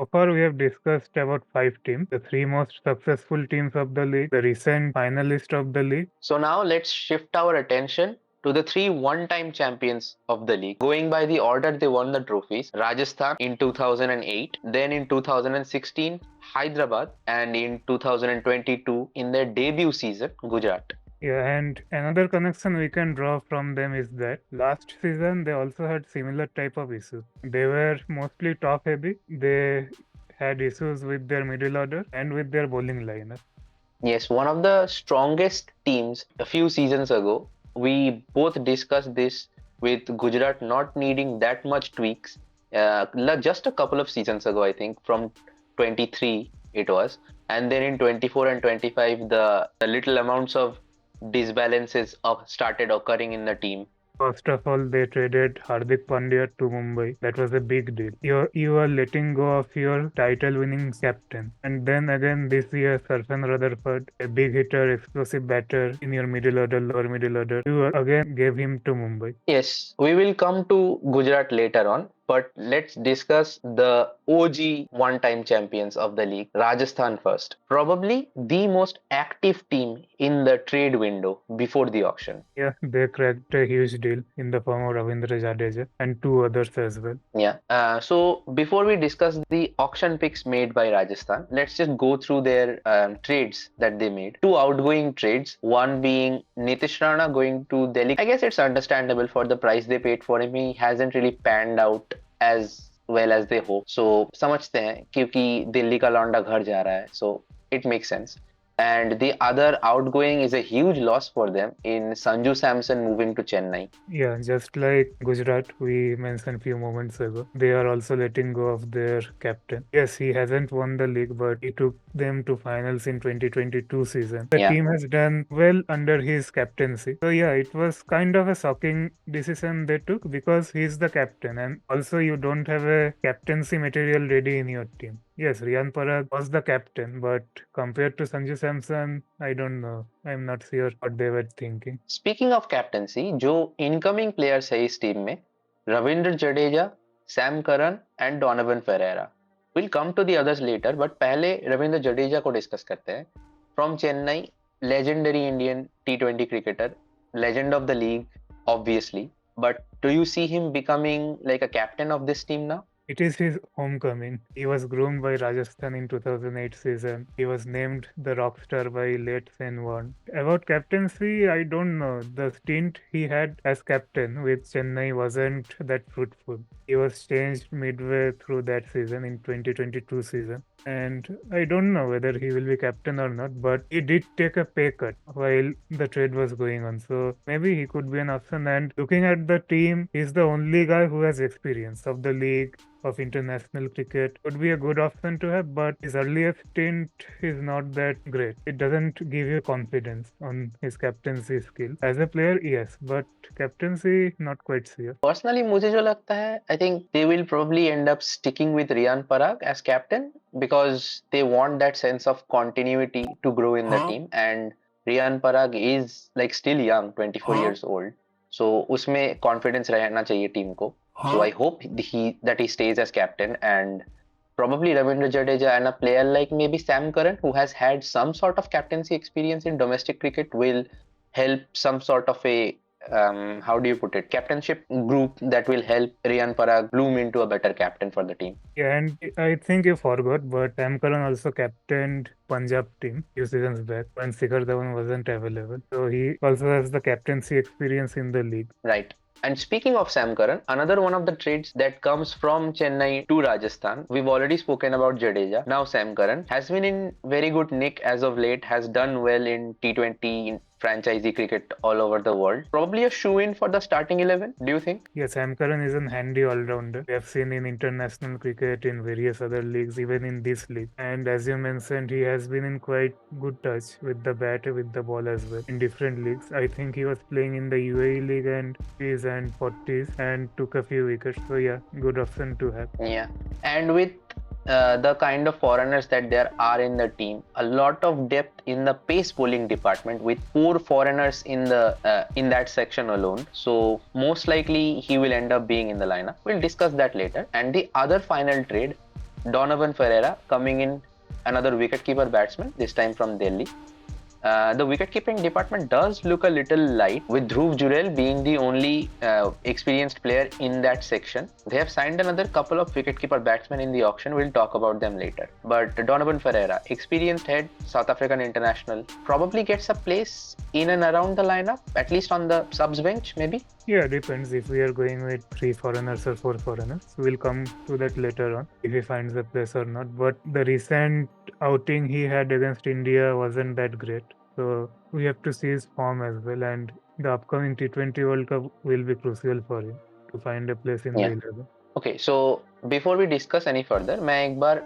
So far, we have discussed about 5 teams, the three most successful teams of the league, the recent finalist of the league. So now let's shift our attention to the three one-time champions of the league. Going by the order they won the trophies, Rajasthan in 2008, then in 2016, Hyderabad, and in 2022 in their debut season, Gujarat. Yeah, and another connection we can draw from them is that last season they also had similar type of issues. They were mostly top heavy. They had issues with their middle order and with their bowling lineup. Yes, one of the strongest teams a few seasons ago. We both discussed this with Gujarat not needing that much tweaks. Just a couple of seasons ago, I think, from 23 it was. And then in 24 and 25, the little amounts of disbalances started occurring in the team. First of all, they traded Hardik Pandya to Mumbai. That was a big deal. You are letting go of your title-winning captain. And then again this year, Sarfan Rutherford, a big hitter, explosive batter in your middle order, lower middle order, you again gave him to Mumbai. Yes, we will come to Gujarat later on, but let's discuss the OG one-time champions of the league, Rajasthan first. Probably the most active team in the trade window before the auction. Yeah, they cracked a huge deal in the form of Ravindra Jadeja and two others as well. Yeah. So before we discuss the auction picks made by Rajasthan, let's just go through their trades that they made. Two outgoing trades, one being Nitish Rana going to Delhi. I guess it's understandable for the price they paid for him. He hasn't really panned out as well as they hope. So समझते हैं क्योंकि दिल्ली का लौंडा घर जा रहा है. So it makes sense. And the other outgoing is a huge loss for them in Sanju Samson moving to Chennai. Yeah, just like Gujarat, we mentioned few moments ago, they are also letting go of their captain. Yes, he hasn't won the league, but he took them to finals in 2022 season. The Yeah. team has done well under his captaincy. So yeah, it was kind of a shocking decision they took because he's the captain, and also you don't have a captaincy material ready in your team. Yes, Riyan Parag was the captain, but compared to Sanju Samson, I don't know. I'm not sure what they were thinking. Speaking of captaincy, जो incoming players है इस team में, Ravindra Jadeja, Sam Curran and Donovan Ferreira. We'll come to the others later, but पहले रविंद्र जडेजा को discuss करते हैं. From Chennai, legendary Indian T20 cricketer, legend of the league, obviously. But do you see him becoming like a captain of this team now? It is his homecoming. He was groomed by Rajasthan in 2008 season. He was named the rock star by late Sen Warne. About captaincy, I don't know. The stint he had as captain with Chennai wasn't that fruitful. He was changed midway through that season in 2022 season. And I don't know whether he will be captain or not, but he did take a pay cut while the trade was going on. So maybe he could be an option. And looking at the team, he's the only guy who has experience of the league, of international cricket. Would be a good option to have, but his earlier stint is not that great. It doesn't give you confidence on his captaincy skill. As a player, yes, but captaincy, not quite sure. Personally, मुझे जो लगता है, I think they will probably end up sticking with Riyan Parag as captain because they want that sense of continuity to grow in the team, and Riyan Parag is like still young, 24 years old. So उसमें confidence रहना चाहिए team को. So I hope that he stays as captain, and probably Ravindra Jadeja and a player like maybe Sam Curran, who has had some sort of captaincy experience in domestic cricket, will help some sort of a how do you put it, captainship group that will help Riyan Parag bloom into a better captain for the team. Yeah, and I think you forgot, but Sam Curran also captained Punjab team few seasons back when Shikhar Dhawan wasn't available. So he also has the captaincy experience in the league. Right. And speaking of Sam Curran, another one of the trades that comes from Chennai to Rajasthan, we've already spoken about Jadeja. Now Sam Curran has been in very good nick as of late, has done well in T20 franchisee cricket all over the world. Probably a shoe-in for the starting 11, do you think? Yes, Sam Curran is an handy all-rounder. We have seen in international cricket, in various other leagues, even in this league. And as you mentioned, he has been in quite good touch with the bat, with the ball as well, in different leagues. I think he was playing in the UAE league and 50s and 40s and took a few wickets. So yeah, good option to have. Yeah, and with the kind of foreigners that there are in the team, a lot of depth in the pace bowling department with 4 foreigners in that section alone. So most likely he will end up being in the lineup. We'll discuss that later. And the other final trade, Donovan Ferreira coming in, another wicketkeeper batsman, this time from Delhi. The wicketkeeping department does look a little light, with Dhruv Jurel being the only experienced player in that section. They have signed another couple of wicketkeeper batsmen in the auction. We'll talk about them later. But Donovan Ferreira, experienced head, South African international, probably gets a place in and around the lineup, at least on the subs bench, maybe. Yeah, depends if we are going with 3 foreigners or 4 foreigners. We'll come to that later on if he finds a place or not. But the recent outing he had against India wasn't that great. So we have to see his form as well. And the upcoming T20 World Cup will be crucial for him to find a place in the Yeah. 11. Okay, so before we discuss any further, मैं एक बार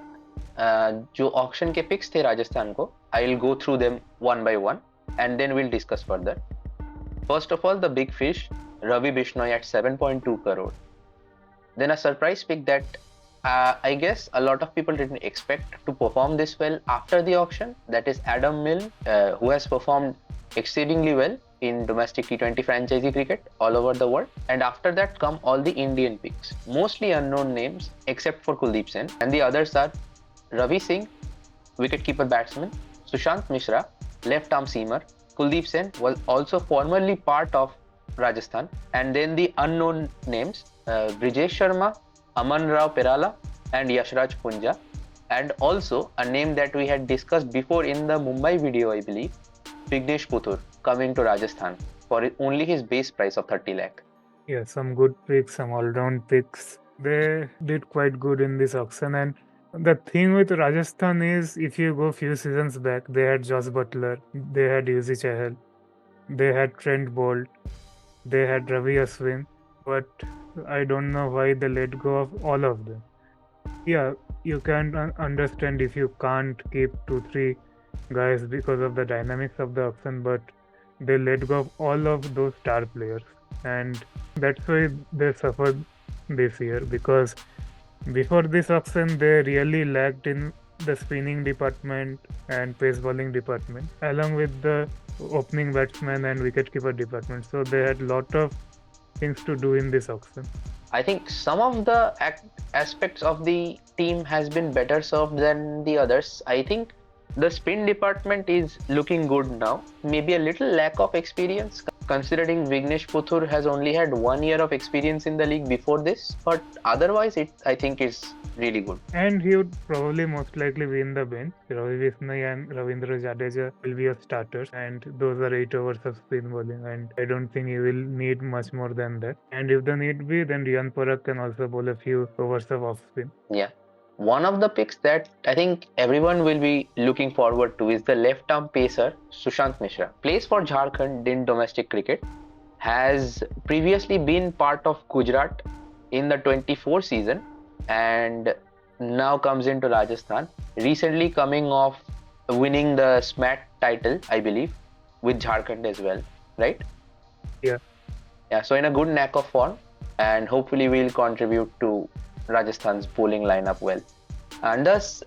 जो auction के pics थे राजस्थान को, I will go through them one by one and then we'll discuss further. First of all, the big fish, Ravi Bishnoi at 7.2 crore. Then a surprise pick that I guess a lot of people didn't expect to perform this well after the auction. That is Adam Milne, who has performed exceedingly well in domestic T20 franchisee cricket all over the world. And after that come all the Indian picks, mostly unknown names except for Kuldeep Sen. And the others are Ravi Singh, wicketkeeper batsman, Sushant Mishra, left arm seamer. Kuldeep Sen was also formerly part of Rajasthan. And then the unknown names, Brijesh Sharma, Aman Rao Perala, and Yashraj Punja. And also a name that we had discussed before in the Mumbai video, I believe, Vignesh Puthur, coming to Rajasthan for only his base price of 30 lakh. Yeah, some good picks, some all-round picks. They did quite good in this auction. And the thing with Rajasthan is, if you go few seasons back, they had Josh Butler, they had Yuzi Chahal, they had Trent Bolt, they had Ravi Ashwin, but I don't know why they let go of all of them. Yeah, you can understand if you can't keep 2, 3 guys because of the dynamics of the auction, but they let go of all of those star players, and that's why they suffered this year, because before this auction they really lacked in the spinning department and pace bowling department, along with the opening batsman and wicketkeeper department. So they had lot of things to do in this auction. I think some of the aspects of the team has been better served than the others. I think the spin department is looking good now. Maybe a little lack of experience, considering Vignesh Puthur has only had 1 year of experience in the league before this. But otherwise, I think it's really good. And he would probably most likely be in the bench. Ravi Visnoi and Ravindra Jadeja will be your starters, and those are 8 overs of spin bowling. And I don't think he will need much more than that. And if the need be, then Riyan Parak can also bowl a few overs of off spin. Yeah. One of the picks that I think everyone will be looking forward to is the left arm pacer Sushant Mishra. Plays for Jharkhand in domestic cricket. Has previously been part of Gujarat in the 24 season and now comes into Rajasthan. Recently coming off winning the SMAT title, I believe, with Jharkhand as well, right? Yeah. Yeah, so in a good knack of form, and hopefully will contribute to Rajasthan's bowling lineup well. And thus,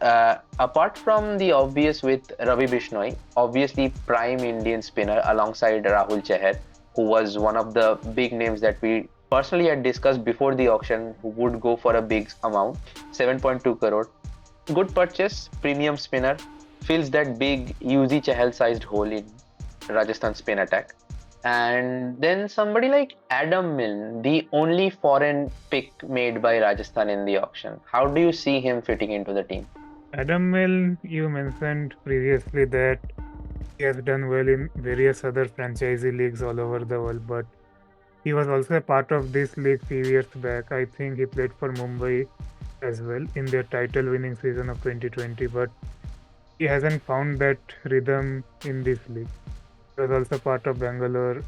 apart from the obvious with Ravi Bishnoi, obviously prime Indian spinner alongside Rahul Chahar, who was one of the big names that we personally had discussed before the auction, who would go for a big amount, 7.2 crore. Good purchase, premium spinner, fills that big Yuzi Chahal sized hole in Rajasthan spin attack. And then somebody like Adam Milne, the only foreign pick made by Rajasthan in the auction. How do you see him fitting into the team? Adam Milne, you mentioned previously that he has done well in various other franchisee leagues all over the world, but he was also a part of this league few years back. I think he played for Mumbai as well in their title winning season of 2020, but he hasn't found that rhythm in this league. He was also part of Bangalore,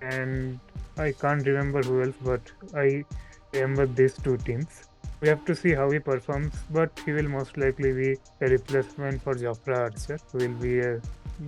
and I can't remember who else, but I remember these two teams. We have to see how he performs, but he will most likely be a replacement for Jofra Archer, who will be a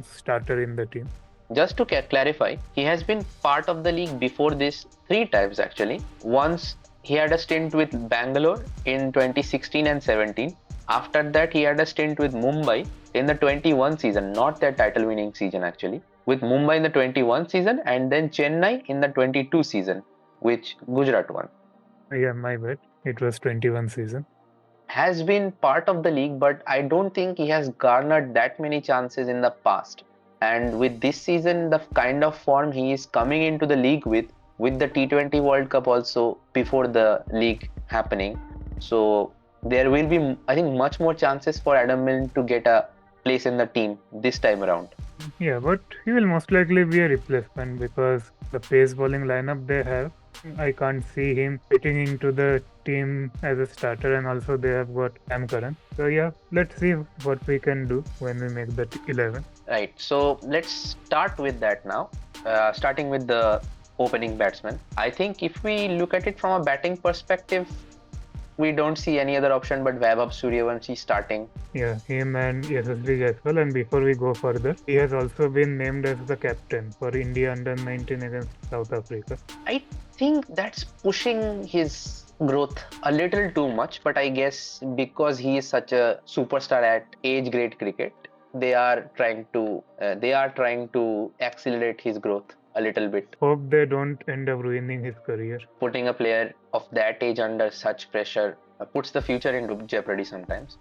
starter in the team. Just to clarify, he has been part of the league before this 3 times actually. Once he had a stint with Bangalore in 2016 and 17. After that, he had a stint with Mumbai in the 21 season, not their title winning season actually. With Mumbai in the 21 season and then Chennai in the 22 season, which Gujarat won. Yeah, my bad. It was 21 season. has been part of the league, but I don't think he has garnered that many chances in the past. And with this season, the kind of form he is coming into the league with the T20 World Cup also before the league happening, so there will be, I think, much more chances for Adam Milne to get a place in the team this time around. Yeah, but he will most likely be a replacement because the pace bowling lineup they have, I can't see him fitting into the team as a starter, and also they have got Sam Curran. So yeah, let's see what we can do when we make the 11. Right, so let's start with that now. Starting with the opening batsman. I think if we look at it from a batting perspective, we don't see any other option but Vaibhav Suryavanshi starting. Yeah, him and Yashasvi Jaiswal. And before we go further, he has also been named as the captain for India under 19 against South Africa. I think that's pushing his growth a little too much, but I guess because he is such a superstar at age grade cricket, they are trying to accelerate his growth a little bit. Hope they don't end up ruining his career. Putting a player of that age under such pressure puts the future into jeopardy sometimes.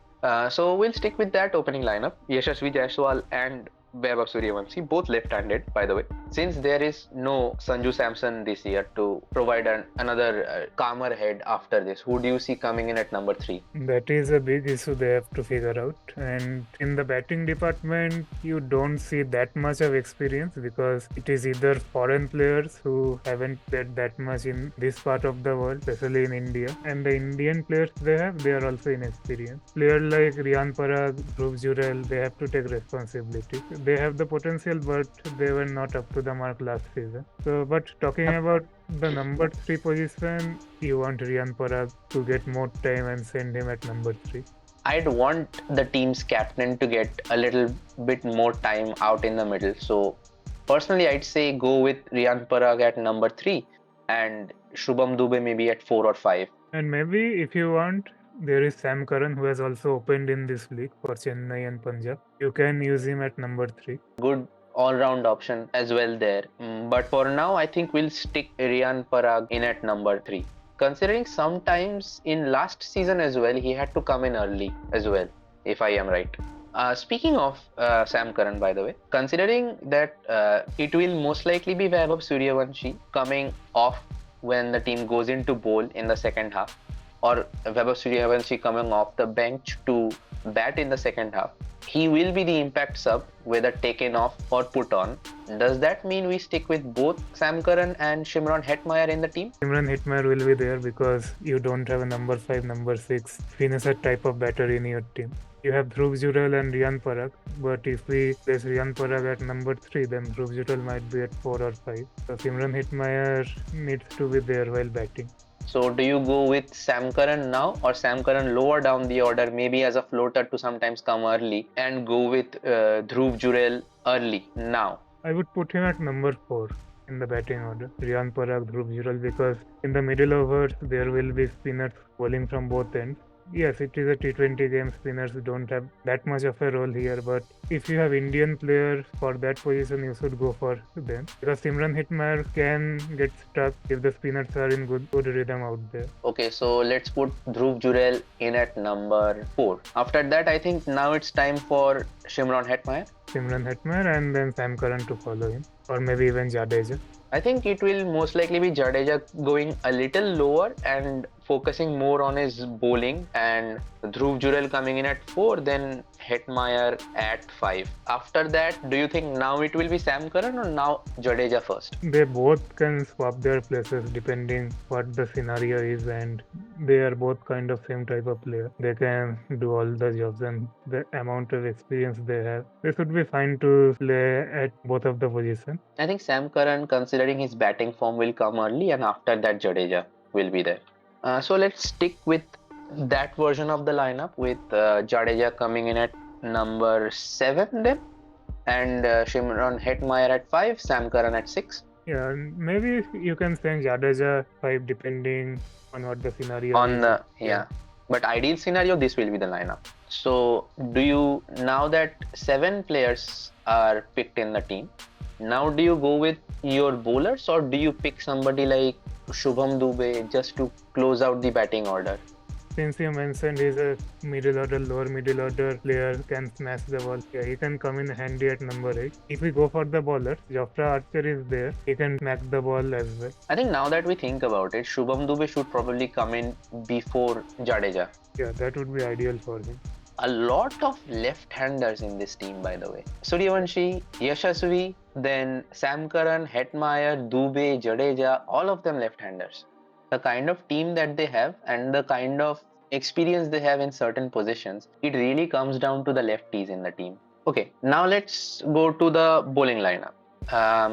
So we'll stick with that opening lineup. Yashasvi Jaiswal and Vaibhav Suryavanshi, both left-handed, by the way. Since there is no Sanju Samson this year to provide another calmer head after this, who do you see coming in at number 3? That is a big issue they have to figure out. And in the batting department, you don't see that much of experience because it is either foreign players who haven't played that much in this part of the world, especially in India, and the Indian players they are also inexperienced. Players like Riyan Parag, Dhruv Jurel, they have to take responsibility. They have the potential, but they were not up to the mark last season. So, but talking about the number 3 position, you want Riyan Parag to get more time and send him at number 3. I'd want the team's captain to get a little bit more time out in the middle. So personally, I'd say go with Riyan Parag at number 3 and Shubham Dubey maybe at 4 or 5. And maybe if you want, there is Sam Curran who has also opened in this league for Chennai and Punjab. You can use him at number 3. Good all-round option as well there. But for now, I think we'll stick Riyan Parag in at number 3. Considering sometimes in last season as well, he had to come in early as well, if I am right. Speaking of Sam Curran, by the way, considering that it will most likely be Vaibhav Suryavanshi coming off when the team goes into bowl in the second half, or Vaibhav Suryavanshi coming off the bench to bat in the second half, he will be the impact sub, whether taken off or put on. Does that mean we stick with both Sam Curran and Shimron Hetmeyer in the team? Shimron Hetmeyer will be there because you don't have a number 5, number 6 finisher type of batter in your team. You have Dhruv Jurel and Riyan Parag, but if we place Riyan Parag at number 3, then Dhruv Jurel might be at 4 or 5. So Shimron Hetmeyer needs to be there while batting. So do you go with Sam Curran now, or Sam Curran lower down the order, maybe as a floater to sometimes come early, and go with Dhruv Jurel early now? I would put him at number 4 in the batting order. Riyan Parag, Dhruv Jurel, because in the middle overs there will be spinners bowling from both ends. Yes, it is a T20 game. Spinners don't have that much of a role here, but if you have Indian players for that position, you should go for them because Simran Hetmeyer can get stuck if the spinners are in good rhythm out there. Okay, so let's put Dhruv Jurel in at number 4. After that, I think now it's time for Shimron Hetmeyer. Simran Hetmeyer and then Sam Curran to follow him, or maybe even Jadeja. I think it will most likely be Jadeja going a little lower and focusing more on his bowling, and Dhruv Jurel coming in at 4, then Hetmeyer at 5. After that, do you think now it will be Sam Curran or now Jadeja first? They both can swap their places depending what the scenario is, and they are both kind of same type of player. They can do all the jobs, and the amount of experience they have, they should be fine to play at both of the positions. I think Sam Curran, considering his batting form, will come early, and after that Jadeja will be there. So let's stick with that version of the lineup with Jadeja coming in at number 7 then, and Shimron Hetmeyer at 5, Sam Curran at 6. Yeah, maybe you can send Jadeja 5 depending on what the scenario On is. the but ideal scenario, this will be the lineup. So do you, now that 7 players are picked in the team, now do you go with your bowlers or do you pick somebody like Shubham Dubey just to close out the batting order? Since you mentioned he's a middle order, lower middle order player, can smash the ball. Yeah, he can come in handy at number 8. If we go for the bowlers, Jofra Archer is there. He can smack the ball as well. I think now that we think about it, Shubham Dubey should probably come in before Jadeja. Yeah, that would be ideal for him. A lot of left-handers in this team, by the way. Suryavanshi, Yashasvi, then Sam Curran, Hetmeyer, Dubey, Jadeja, all of them left-handers. The kind of team that they have and the kind of experience they have in certain positions, it really comes down to the lefties in the team. Okay, now let's go to the bowling lineup.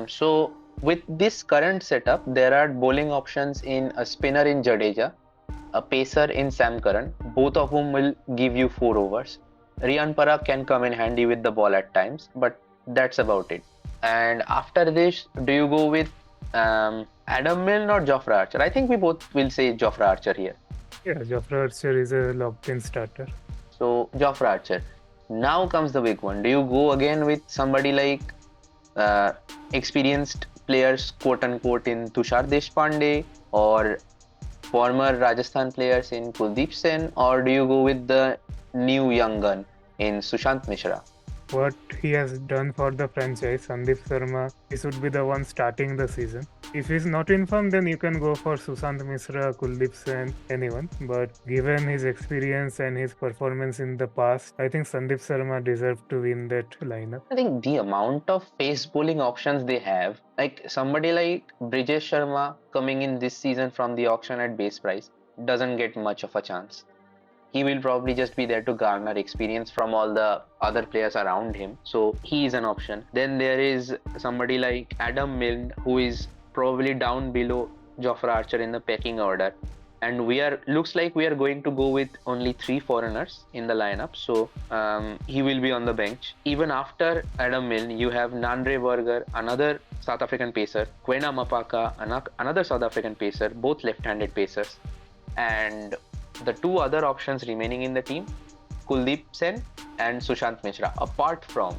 So with this current setup, there are bowling options in a spinner in Jadeja, a pacer in Sam Curran, both of whom will give you 4 overs. Riyan Parag can come in handy with the ball at times, but that's about it. And after this, do you go with Adam Milne or Jofra Archer? I think we both will say Jofra Archer here. Yeah, Jofra Archer is a locked-in starter. So Jofra Archer. Now comes the big one. Do you go again with somebody like experienced players, quote unquote, in Tushar Deshpande or former Rajasthan players in Kuldeep Sen, or do you go with the new young gun in Sushant Mishra? What he has done for the franchise, Sandeep Sharma, he should be the one starting the season. If he's not in form, then you can go for Sushant Mishra, Kuldeep Sen, anyone. But given his experience and his performance in the past, I think Sandeep Sharma deserved to win that lineup. I think the amount of pace bowling options they have, like somebody like Brijesh Sharma coming in this season from the auction at base price, doesn't get much of a chance. He will probably just be there to garner experience from all the other players around him. So he is an option. Then there is somebody like Adam Milne, who is probably down below Jofra Archer in the pecking order. And looks like we are going to go with only 3 foreigners in the lineup. So he will be on the bench. Even after Adam Milne, you have Nandre Berger, another South African pacer, Kwena Mapaka, another South African pacer, both left-handed pacers. And the 2 other options remaining in the team, Kuldeep Sen and Sushant Mishra, apart from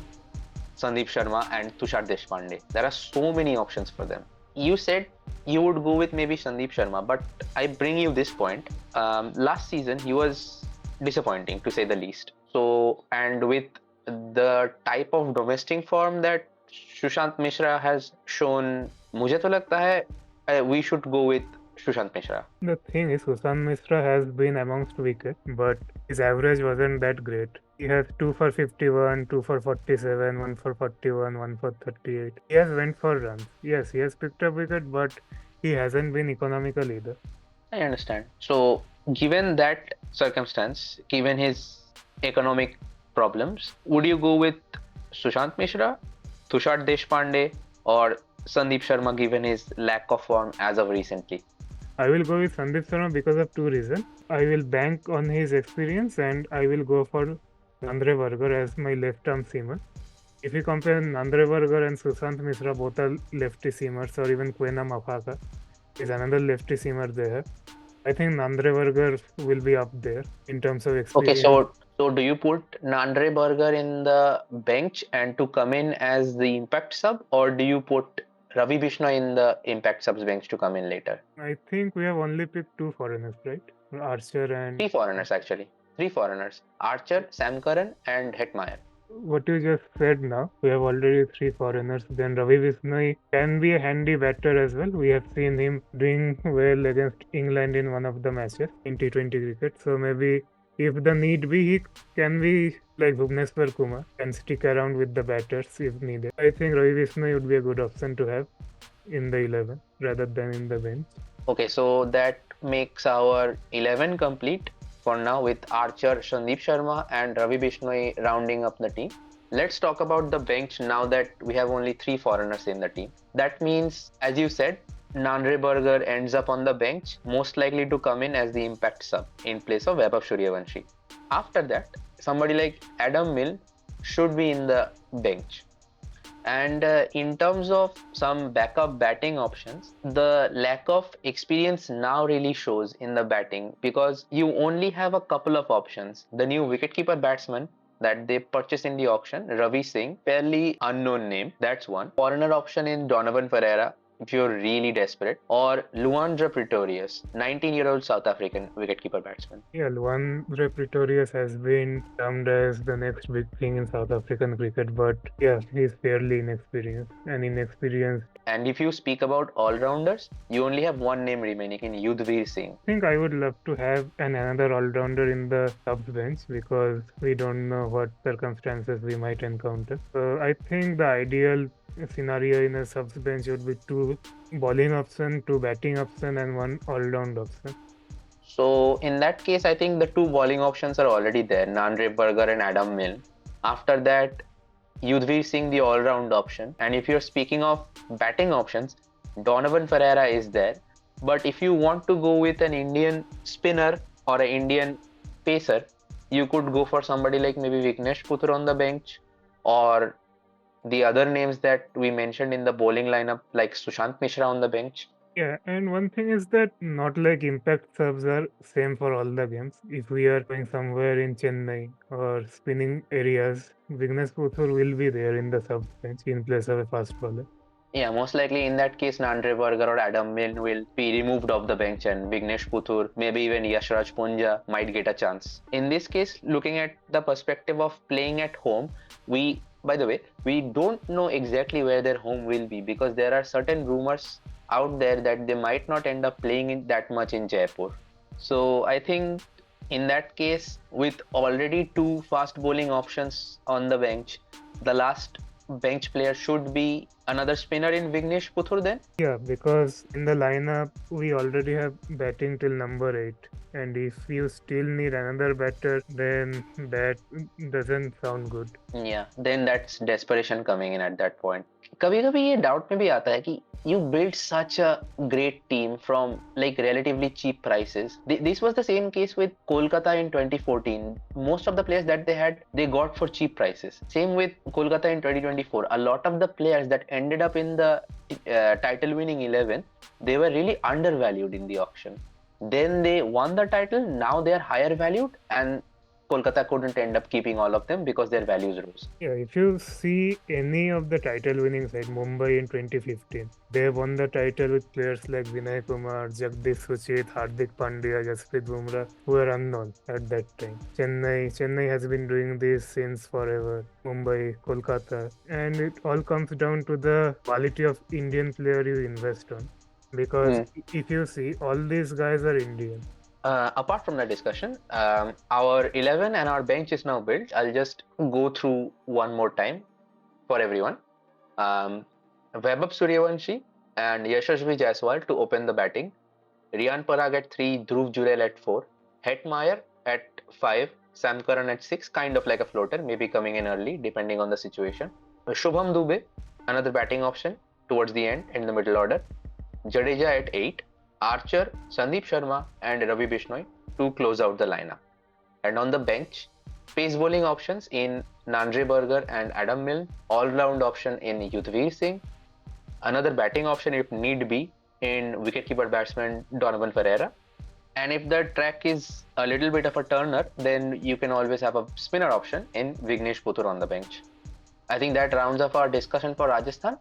Sandeep Sharma and Tushar Deshpande. There are so many options for them. You said you would go with maybe Sandeep Sharma, but I bring you this point. Last season, he was disappointing to say the least. So, and with the type of domestic form that Sushant Mishra has shown, मुझे तो लगता है we should go with Sushant Mishra. The thing is, Sushant Mishra has been amongst wickets, but his average wasn't that great. He has 2 for 51, 2 for 47, 1 for 41, 1 for 38. He has went for runs. Yes, he has picked up wicket, but he hasn't been economical either. I understand. So, given that circumstance, given his economic problems, would you go with Sushant Mishra, Tushar Deshpande, or Sandeep Sharma given his lack of form as of recently? I will go with Sandeep Sharma because of 2 reasons. I will bank on his experience and I will go for Nandre Berger as my left-arm seamer. If you compare Nandre Berger and Sushant Mishra, both are lefty seamers, or even Kwena Mapaka is another lefty seamer there. I think Nandre Berger will be up there in terms of experience. Okay, so do you put Nandre Berger in the bench and to come in as the impact sub, or do you put Ravi Bishnoi in the impact subs bench to come in later? I think we have only picked 2 foreigners, right? Archer and... 3 foreigners actually. 3 foreigners. Archer, Sam Curran and Hetmeyer. What you just said now, we have already 3 foreigners. Then Ravi Bishnoi can be a handy batter as well. We have seen him doing well against England in one of the matches in T20 cricket. So maybe if the need be, he can be like Bhuvneshwar Kumar and stick around with the batters if needed. I think Ravi Bishnoi would be a good option to have in the 11 rather than in the bench. Okay, so that makes our 11 complete for now with Archer, Sandeep Sharma and Ravi Bishnoi rounding up the team. Let's talk about the bench now that we have only 3 foreigners in the team. That means, as you said, Nandre Berger ends up on the bench, most likely to come in as the impact sub in place of Vaibhav Suryavanshi. After that, somebody like Adam Milne should be in the bench. And in terms of some backup batting options, the lack of experience now really shows in the batting because you only have a couple of options. The new wicketkeeper batsman that they purchased in the auction, Ravi Singh, fairly unknown name, that's one. Foreigner option in Donovan Ferreira, if you're really desperate, or Luandra Pretorius, 19-year-old South African wicketkeeper batsman. Yeah, Luandre Pretorius has been termed as the next big thing in South African cricket, but yeah, he's fairly inexperienced and inexperienced. And if you speak about all-rounders, you only have one name remaining in Yudhvir Singh. I think I would love to have another all-rounder in the subs bench because we don't know what circumstances we might encounter. So I think the ideal scenario in a subs bench would be two bowling option, two batting option, and one all-round option. So in that case, I think the two bowling options are already there, Nandre Burger and Adam Milne. After that, Yudhvir Singh, the all-round option. And if you're speaking of batting options, Donovan Ferreira is there. But if you want to go with an Indian spinner or an Indian pacer, you could go for somebody like maybe Vignesh Puthur on the bench, or the other names that we mentioned in the bowling lineup like Sushant Mishra on the bench. Yeah, and one thing is that not like impact subs are same for all the games. If we are going somewhere in Chennai or spinning areas, Vignesh Puthur will be there in the subs bench in place of a fast bowler. Yeah, most likely in that case, Nandre Burger or Adam Milne will be removed off the bench, and Vignesh Puthur, maybe even Yashraj Punja might get a chance. In this case, looking at the perspective of playing at home, by the way, we don't know exactly where their home will be because there are certain rumors out there that they might not end up playing in that much in Jaipur. So I think in that case, with already two fast bowling options on the bench, the last bench player should be another spinner in Vignesh Puthur then? Yeah, because in the lineup we already have batting till number 8, and if you still need another batter, then that doesn't sound good. Yeah, then that's desperation coming in at that point. कभी कभी ये doubt में भी आता है कि you built such a great team from like relatively cheap prices. This was the same case with Kolkata in 2014. Most of the players that they had, they got for cheap prices. Same with Kolkata in 2024. A lot of the players that ended up in the title winning 11, they were really undervalued in the auction. Then they won the title, now they are higher valued, and Kolkata couldn't end up keeping all of them because their values rose. Yeah, if you see any of the title winning side, Mumbai in 2015, they won the title with players like Vinay Kumar, Jagdish Suchit, Hardik Pandya, Jasprit Bumrah, who were unknown at that time. Chennai has been doing this since forever. Mumbai, Kolkata, and it all comes down to the quality of Indian player you invest on. Because if you see, all these guys are Indian. Apart from that discussion, our 11 and our bench is now built. I'll just go through one more time for everyone. Vaibhav Suryavanshi and Yashasvi Jaiswal to open the batting. Riyan Parag at 3, Dhruv Jurel at 4. Hetmeyer at 5, Sam Curran at 6, kind of like a floater, maybe coming in early depending on the situation. Shubham Dubey, another batting option towards the end in the middle order. Jadeja at 8. Archer, Sandeep Sharma and Ravi Bishnoi to close out the lineup. And on the bench, pace bowling options in Nandre Burger and Adam Milne, all-round option in Yudhvir Singh, another batting option if need be in wicketkeeper batsman Donovan Ferreira. And if the track is a little bit of a turner, then you can always have a spinner option in Vignesh Puthur on the bench. I think that rounds up our discussion for Rajasthan.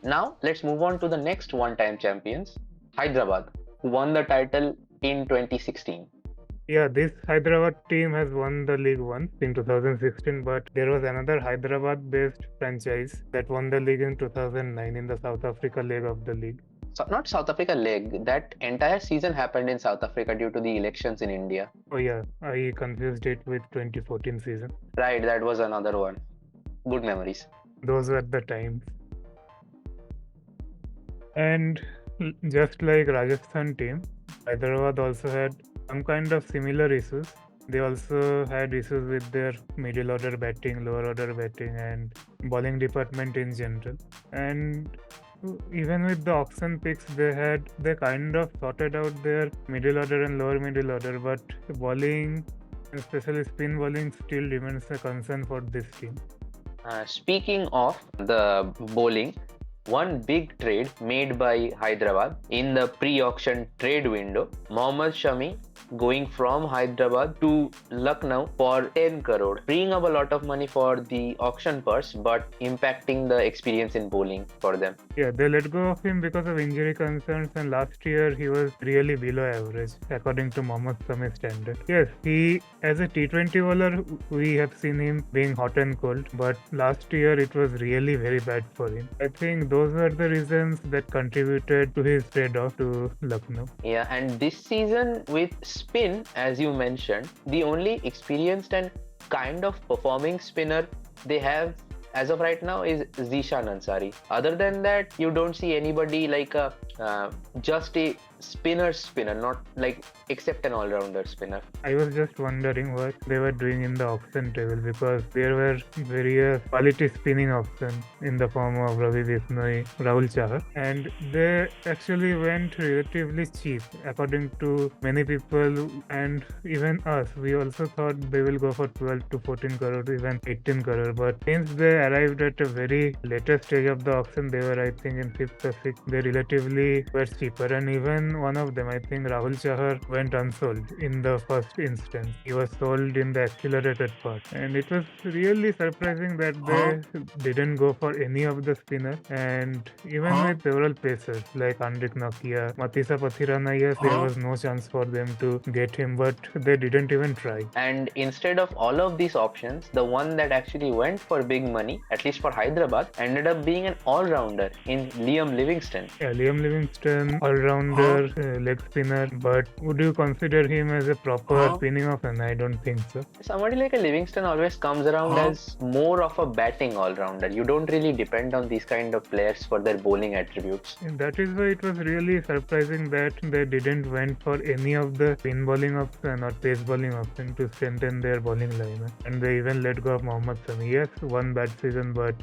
Now, let's move on to the next one-time champions, Hyderabad, who won the title in 2016. Yeah, this Hyderabad team has won the league once in 2016, but there was another Hyderabad-based franchise that won the league in 2009 in the South Africa leg of the league. So, not South Africa leg, that entire season happened in South Africa due to the elections in India. Oh yeah, I confused it with 2014 season. Right, that was another one. Good memories. Those were the times. And just like Rajasthan team, Hyderabad also had some kind of similar issues. They also had issues with their middle order batting, lower order batting, and bowling department in general. And even with the auction picks they kind of sorted out their middle order and lower middle order, but bowling, especially spin bowling, still remains a concern for this team. Speaking of the bowling, one big trade made by Hyderabad in the pre-auction trade window. Mohammad Shami going from Hyderabad to Lucknow for 10 crore, freeing up a lot of money for the auction purse, but impacting the experience in bowling for them. Yeah, they let go of him because of injury concerns, and last year he was really below average according to Mohammad Sami's standard. Yes, he as a T20 bowler, we have seen him being hot and cold, but last year it was really very bad for him. I think those were the reasons that contributed to his trade off to Lucknow. Yeah, and this season with spin, as you mentioned, the only experienced and kind of performing spinner they have as of right now is Zishan Ansari. Other than that, you don't see anybody like a just a spinner, not like except an all-rounder spinner. I was just wondering what they were doing in the auction table, because there were various quality spinning options in the form of Ravi Bishnoi, Rahul Chahar, and they actually went relatively cheap according to many people and even us. We also thought they will go for 12 to 14 crore, even 18 crore, but since they arrived at a very later stage of the auction, they were I think in 5th or 6th, they relatively were cheaper, and even one of them, I think Rahul Chahar, went unsold in the first instance. He was sold in the accelerated part, and it was really surprising that they didn't go for any of the spinners. And even with several pacers like Andrik Nokia, Matisa Pathirana, yes, there was no chance for them to get him, but they didn't even try. And instead of all of these options, the one that actually went for big money, at least for Hyderabad, ended up being an all-rounder in Liam Livingston. Yeah, Liam Livingston, all-rounder, leg spinner, but would you consider him as a proper spinning option? I don't think so. Somebody like a Livingston always comes around as more of a batting all-rounder. You don't really depend on these kind of players for their bowling attributes. And that is why it was really surprising that they didn't went for any of the spin bowling option or pace bowling option to strengthen their bowling lineup. And they even let go of Mohammad Sami. Yes, one bad season, but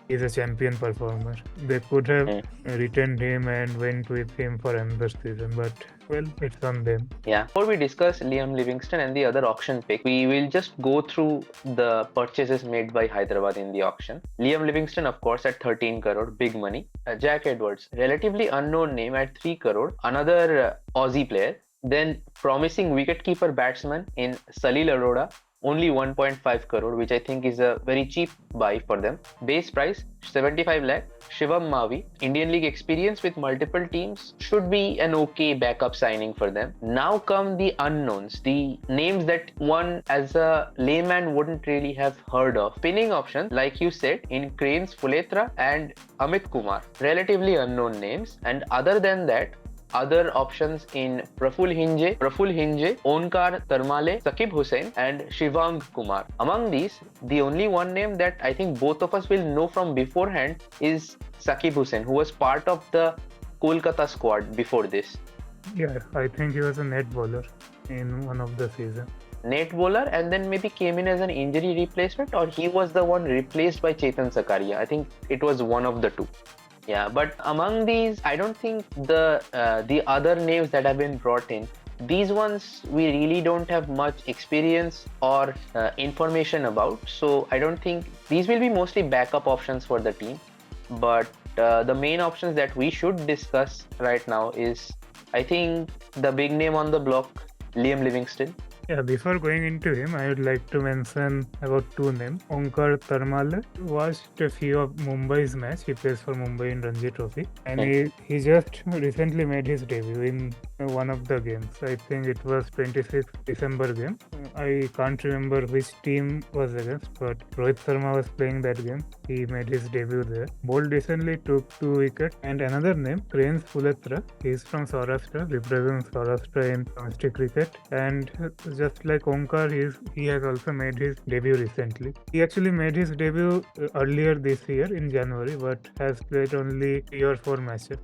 he's a champion performer. They could have retained him and went with him for another season, but well, it's on them. Yeah. Before we discuss Liam Livingston and the other auction pick, we will just go through the purchases made by Hyderabad in the auction. Liam Livingston, of course, at 13 crore, big money. Jack Edwards, relatively unknown name at 3 crore, another Aussie player. Then promising wicketkeeper batsman in Salil Arora, only 1.5 crore, which I think is a very cheap buy for them. Base price 75 lakh. Shivam Mavi, Indian League experience with multiple teams, should be an okay backup signing for them. Now come the unknowns, the names that one as a layman wouldn't really have heard of. Spinning options, like you said, in Cranes Fuletra and Amit Kumar, relatively unknown names. And other than that, other options in Praful Hinje, Onkar Tarmale, Sakib Hussain and Shivang Kumar. Among these, the only one name that I think both of us will know from beforehand is Sakib Hussain, who was part of the Kolkata squad before this. Yeah, I think he was a net bowler in one of the seasons. Net bowler, and then maybe came in as an injury replacement, or he was the one replaced by Chetan Sakaria. I think it was one of the two. Yeah, but among these, I don't think the other names that have been brought in, these ones we really don't have much experience or information about. So I don't think these will be mostly backup options for the team. But the main options that we should discuss right now is, I think, the big name on the block, Liam Livingston. Yeah, before going into him, I would like to mention about two names. Onkar Tarmale watched a few of Mumbai's match. He plays for Mumbai in Ranji Trophy, and he just recently made his debut in one of the games. I think it was 26th December game. I can't remember which team was against, but Rohit Sharma was playing that game. He made his debut there. Bowled decently, took 2 wickets. And another name, Prince Fuletra. He is from Saurashtra, represents Saurashtra in domestic cricket, and just like Onkar, he has also made his debut recently. He actually made his debut earlier this year in January, but has played only 3 or 4 matches.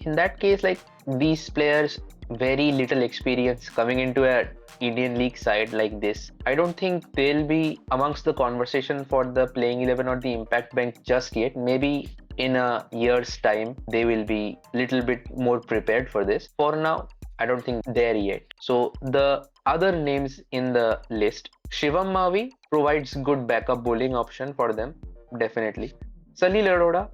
In that case, like these players, very little experience coming into a Indian League side like this. I don't think they'll be amongst the conversation for the playing 11 or the impact bench just yet. Maybe in a year's time, they will be little bit more prepared for this. For now, I don't think there yet. So the other names in the list, Shivam Mavi provides good backup bowling option for them, definitely. Salil Arora,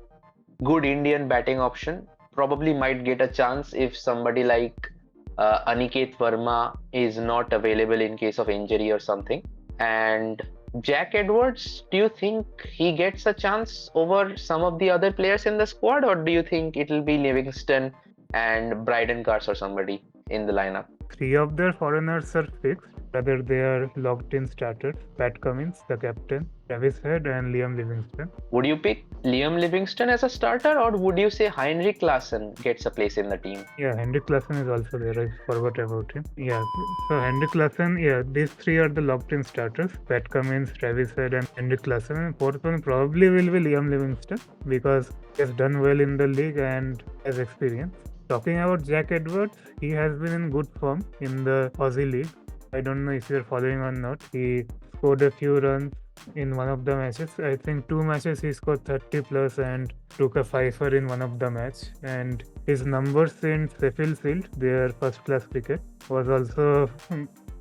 good Indian batting option. Probably might get a chance if somebody like Aniket Verma is not available in case of injury or something. And Jack Edwards, do you think he gets a chance over some of the other players in the squad, or do you think it will be Livingston and Bryden Cars or somebody in the lineup? Three of their foreigners are fixed, whether they are locked in starters. Pat Cummins, the captain, Travis Head, and Liam Livingston. Would you pick Liam Livingston as a starter, or would you say Heinrich Klaassen gets a place in the team? Yeah, Henrik Lassen is also there. I forgot about him. Yeah, so Henrik Lassen, yeah, these three are the locked-in starters. Pat Cummins, Travis Head, and Henrik Lassen. And fourth one probably will be Liam Livingston because he has done well in the league and has experience. Talking about Jack Edwards, he has been in good form in the Aussie League. I don't know if you're following or not. He scored a few runs in one of the matches. I think 2 matches he scored 30 plus and took a fifer in one of the match. And his numbers in Sheffield Shield, their first class cricket, was also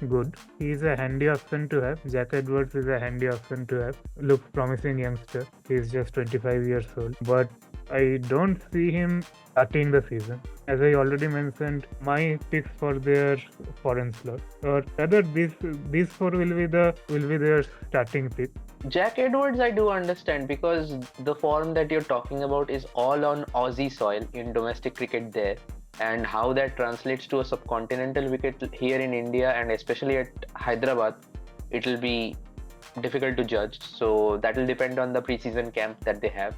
good. He is a handy option to have. Jack Edwards is a handy option to have. Looks promising youngster. He is just 25 years old. But I don't see him starting the season. As I already mentioned, my picks for their foreign slot, or rather, these four will be their starting pick. Jack Edwards, I do understand because the form that you're talking about is all on Aussie soil in domestic cricket there, and how that translates to a subcontinental wicket here in India and especially at Hyderabad, it will be difficult to judge. So that will depend on the preseason camp that they have.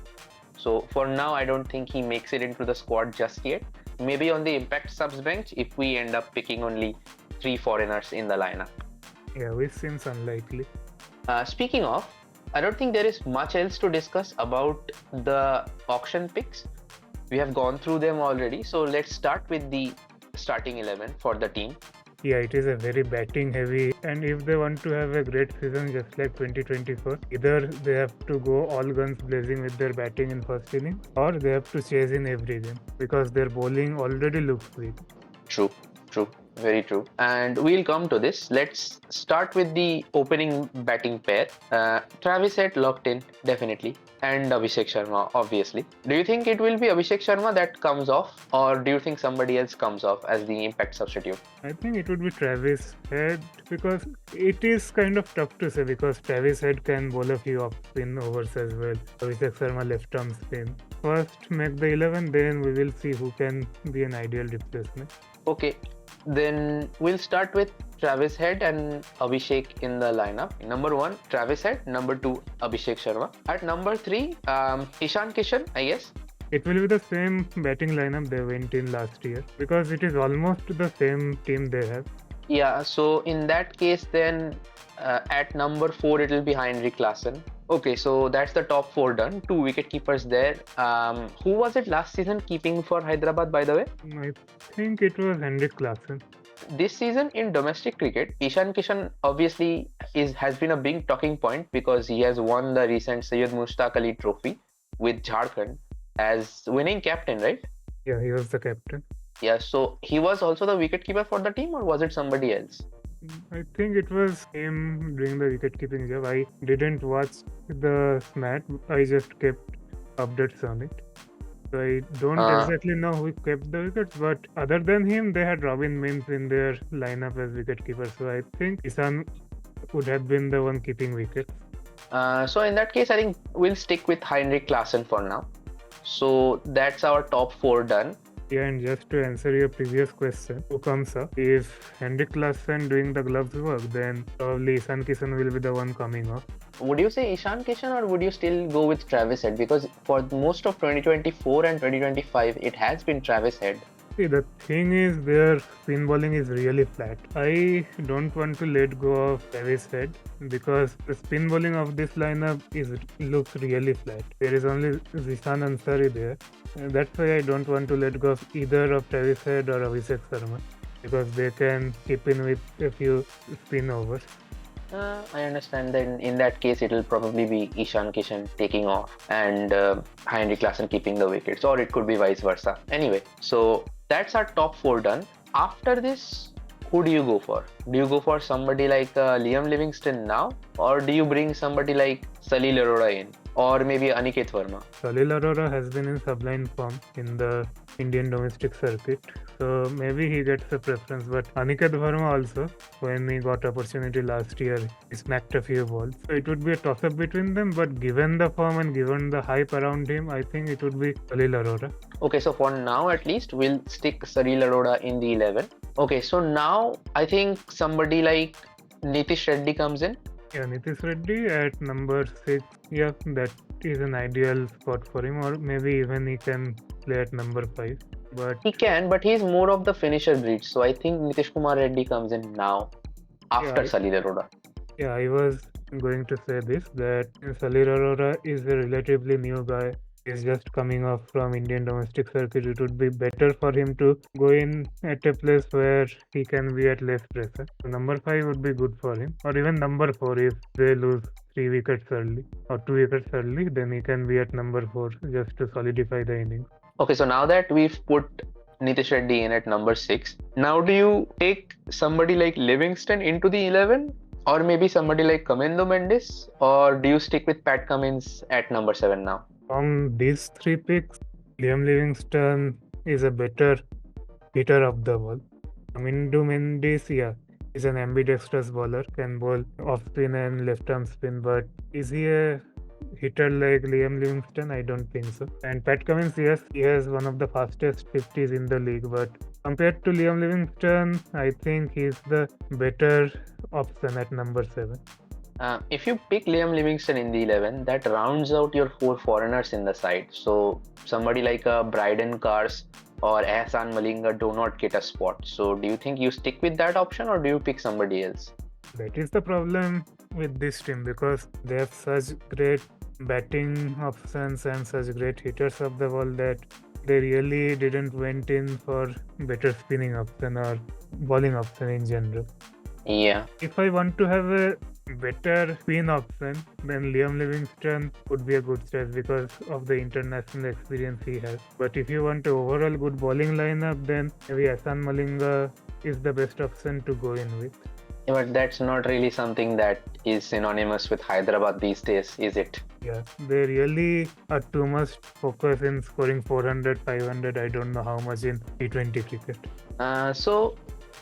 So for now, I don't think he makes it into the squad just yet. Maybe on the impact subs bench if we end up picking only 3 foreigners in the lineup. Yeah, which seems unlikely. Speaking of, I don't think there is much else to discuss about the auction picks. We have gone through them already, so let's start with the starting 11 for the team. Yeah, it is a very batting heavy, and if they want to have a great season just like 2024, either they have to go all guns blazing with their batting in first inning, or they have to chase in every game because their bowling already looks weak. True, very true. And we'll come to this. Let's start with the opening batting pair. Travis Head locked in, definitely. And Abhishek Sharma, obviously. Do you think it will be Abhishek Sharma that comes off, or do you think somebody else comes off as the impact substitute? I think it would be Travis Head because it is kind of tough to say because Travis Head can bowl a few off-spin overs as well. Abhishek Sharma left-arm spin. First make the 11, then we will see who can be an ideal replacement. Okay, then we'll start with Travis Head and Abhishek in the lineup. Number 1, Travis Head. Number 2, Abhishek Sharma. At number 3, Ishan Kishan, I guess. It will be the same batting lineup they went in last year because it is almost the same team they have. Yeah, so in that case, then at number 4, it will be Heinrich Klaassen. Okay, so that's the top 4 done. 2 wicket keepers there. Who was it last season keeping for Hyderabad, by the way? I think it was Henrik Klaassen. This season in domestic cricket, Ishan Kishan obviously has been a big talking point because he has won the recent Syed Mushtaq Ali Trophy with Jharkhand as winning captain, right? Yeah, he was the captain. Yeah, so he was also the wicketkeeper for the team, or was it somebody else? I think it was him doing the wicket-keeping job. I didn't watch the match. I just kept updates on it. So I don't exactly know who kept the wickets, but other than him, they had Robin Mins in their lineup as wicketkeeper. So I think Ishan would have been the one keeping wickets. So in that case, I think we'll stick with Heinrich Klaassen for now. So that's our top 4 done. Yeah, and just to answer your previous question, who comes up? If Henrik Larsson doing the gloves work, then probably Ishan Kishan will be the one coming up. Would you say Ishan Kishan, or would you still go with Travis Head? Because for most of 2024 and 2025, it has been Travis Head. See, the thing is, their spin bowling is really flat. I don't want to let go of Travis Head because the spin bowling of this lineup looks really flat. There is only Zishan Ansari there. That's why I don't want to let go of either of Travis Head or Abhishek Sharma because they can keep in with a few spin overs. I understand. Then in that case, it will probably be Ishan Kishan taking off and Heinrich Klaassen keeping the wickets, or it could be vice versa. Anyway, so that's our top 4 done. After this, who do you go for? Do you go for somebody like Liam Livingston now, or do you bring somebody like Salil Arora in? or maybe Aniket Verma? Salil Arora has been in sublime form in the Indian domestic circuit, so maybe he gets a preference. But Aniket Verma also, when he got opportunity last year, he smacked a few balls. So it would be a toss-up between them. But given the form and given the hype around him, I think it would be Salil Arora. Okay, so for now at least, we'll stick Salil Arora in the 11. Okay, so now I think somebody like Nitish Reddy comes in. Yeah, Nitish Reddy at number 6. Yeah, that is an ideal spot for him, or maybe even he can play at number 5. But He can, but he's more of the finisher breed. So I think Nitish Kumar Reddy comes in now after yeah, Salil Arora. yeah, I was going to say this that Salil Arora is a relatively new guy. He's just coming off from Indian domestic circuit. It would be better for him to go in at a place where he can be at less pressure. So number 5 would be good for him, or even number 4 if they lose 3 wickets early or 2 wickets early. Then he can be at number 4 just to solidify the innings. Okay, so now that we've put Nitish Reddy in at number 6, now do you take somebody like Livingston into the 11? Or maybe somebody like Kamindo Mendes? Or do you stick with Pat Cummins at number 7 now? From these 3 picks, Liam Livingstone is a better hitter of the ball. Amindu Mendes, yeah, is an ambidextrous bowler, can bowl off spin and left arm spin, but is he a hitter like Liam Livingstone? I don't think so. And Pat Cummins, yes, he has one of the fastest 50s in the league, but compared to Liam Livingstone, I think he's the better option at number 7. If you pick Liam Livingstone in the 11, that rounds out your 4 foreigners in the side. So somebody like Bryden Cars or Ehsan Malinga do not get a spot. So do you think you stick with that option or do you pick somebody else? That is the problem with this team because they have such great batting options and such great hitters of the ball that they really didn't went in for better spinning option or bowling option in general. Yeah. If I want to have a better spin option, then Liam Livingstone would be a good choice because of the international experience he has. But if you want an overall good bowling lineup, then maybe Ehsan Malinga is the best option to go in with. Yeah, but that's not really something that is synonymous with Hyderabad these days, is it? Yeah, they really are too much focused in scoring 400, 500, I don't know how much in T20 cricket. So